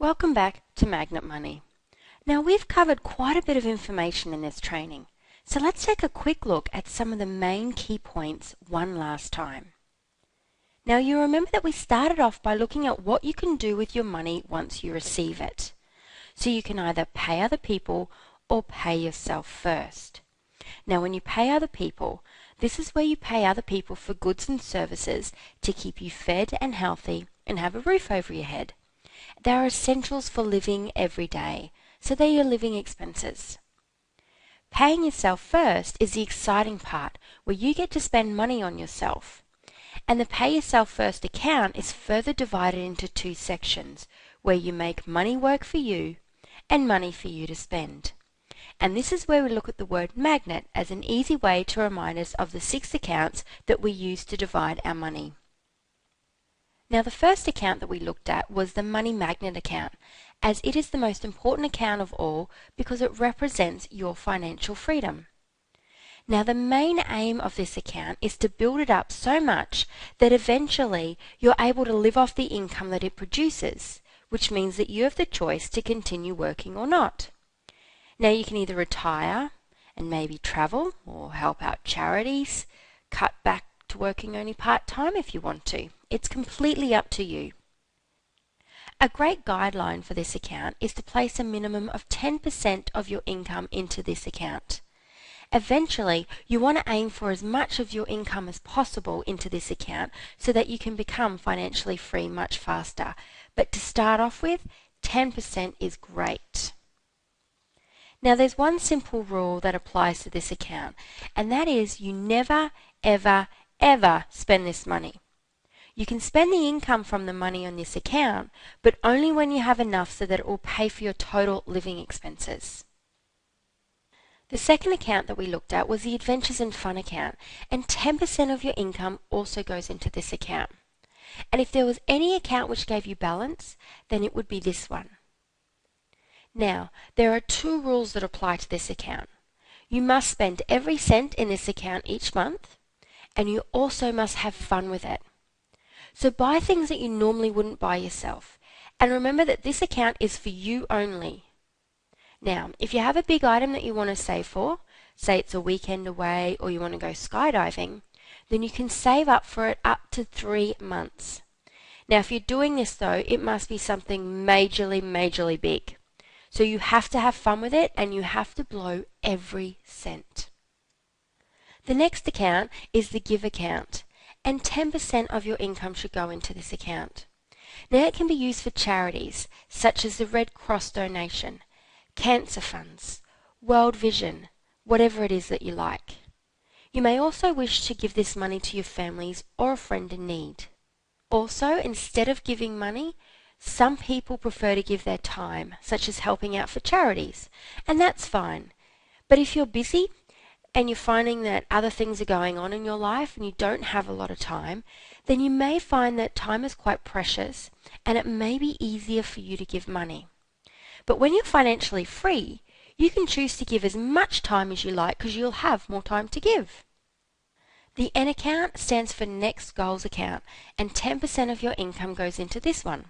Welcome back to Magnet Money. Now we've covered quite a bit of information in this training, so let's take a quick look at some of the main key points one last time. Now you remember that we started off by looking at what you can do with your money once you receive it. So you can either pay other people or pay yourself first. Now when you pay other people, this is where you pay other people for goods and services to keep you fed and healthy and have a roof over your head. They are essentials for living every day, so they're your living expenses. Paying yourself first is the exciting part, where you get to spend money on yourself. And the Pay Yourself First account is further divided into two sections, where you make money work for you and money for you to spend. And this is where we look at the word magnet as an easy way to remind us of the 6 accounts that we use to divide our money. Now the first account that we looked at was the Money Magnet account, as it is the most important account of all because it represents your financial freedom. Now the main aim of this account is to build it up so much that eventually you're able to live off the income that it produces, which means that you have the choice to continue working or not. Now you can either retire and maybe travel or help out charities, cut back to working only part-time if you want to. It's completely up to you. A great guideline for this account is to place a minimum of 10% of your income into this account. Eventually, you want to aim for as much of your income as possible into this account so that you can become financially free much faster. But to start off with, 10% is great. Now there's one simple rule that applies to this account, and that is you never, ever spend this money. You can spend the income from the money on this account, but only when you have enough so that it will pay for your total living expenses. The second account that we looked at was the Adventures and Fun account, and 10% of your income also goes into this account. And if there was any account which gave you balance, then it would be this one. Now, there are 2 rules that apply to this account. You must spend every cent in this account each month, and you also must have fun with it. So buy things that you normally wouldn't buy yourself, and remember that this account is for you only. Now, if you have a big item that you want to save for, say it's a weekend away or you want to go skydiving, then you can save up for it up to 3 months. Now, if you're doing this though, it must be something majorly big. So you have to have fun with it and you have to blow every cent. The next account is the Give account, and 10% of your income should go into this account. Now it can be used for charities such as the Red Cross donation, cancer funds, World Vision, whatever it is that you like. You may also wish to give this money to your families or a friend in need. Also, instead of giving money, some people prefer to give their time, such as helping out for charities, and that's fine. But if you're busy and you're finding that other things are going on in your life and you don't have a lot of time, then you may find that time is quite precious and it may be easier for you to give money. But when you're financially free, you can choose to give as much time as you like because you'll have more time to give. The N account stands for Next Goals account, and 10% of your income goes into this one.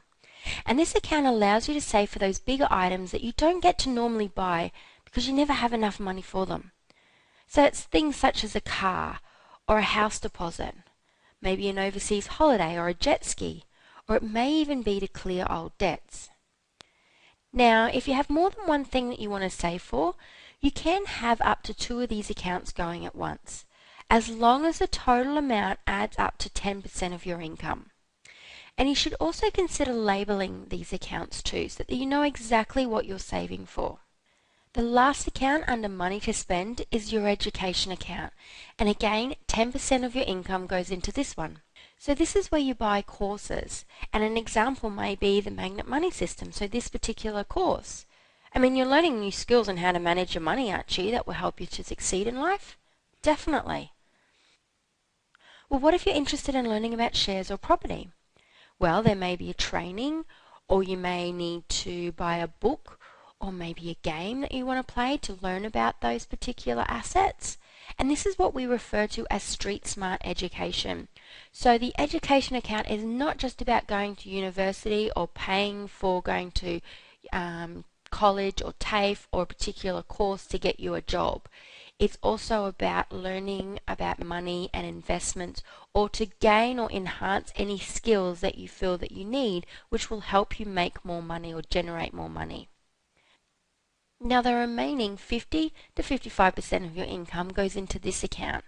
And this account allows you to save for those bigger items that you don't get to normally buy because you never have enough money for them. So it's things such as a car or a house deposit, maybe an overseas holiday or a jet ski, or it may even be to clear old debts. Now, if you have more than one thing that you want to save for, you can have up to 2 of these accounts going at once, as long as the total amount adds up to 10% of your income. And you should also consider labeling these accounts too, so that you know exactly what you're saving for. The last account under Money to Spend is your Education account, and again 10% of your income goes into this one. So this is where you buy courses, and an example may be the Magnet Money system, so this particular course. I mean, you're learning new skills on how to manage your money, aren't you? That will help you to succeed in life? Definitely. Well, what if you're interested in learning about shares or property? Well, there may be a training, or you may need to buy a book, or maybe a game that you want to play to learn about those particular assets. And this is what we refer to as street smart education. So the education account is not just about going to university or paying for going to college or TAFE or a particular course to get you a job. It's also about learning about money and investments, or to gain or enhance any skills that you feel that you need, which will help you make more money or generate more money. Now the remaining 50 to 55% of your income goes into this account,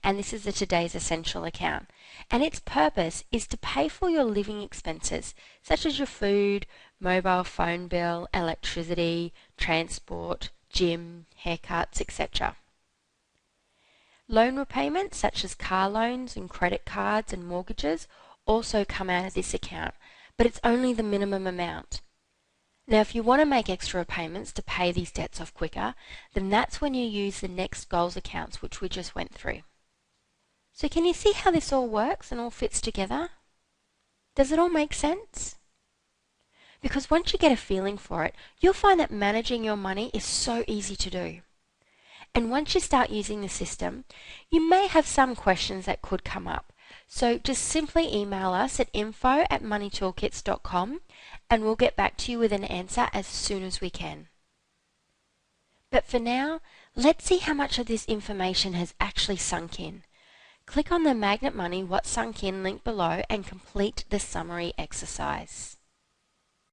and this is the Today's Essential account. And its purpose is to pay for your living expenses, such as your food, mobile phone bill, electricity, transport, gym, haircuts, etc. Loan repayments such as car loans and credit cards and mortgages also come out of this account, but it's only the minimum amount. Now if you want to make extra repayments to pay these debts off quicker, then that's when you use the next goals accounts, which we just went through. So can you see how this all works and all fits together? Does it all make sense? Because once you get a feeling for it, you'll find that managing your money is so easy to do. And once you start using the system, you may have some questions that could come up. So just simply email us at info@moneytoolkits.com and we'll get back to you with an answer as soon as we can. But for now, let's see how much of this information has actually sunk in. Click on the Magnet Money What Sunk In link below and complete the summary exercise.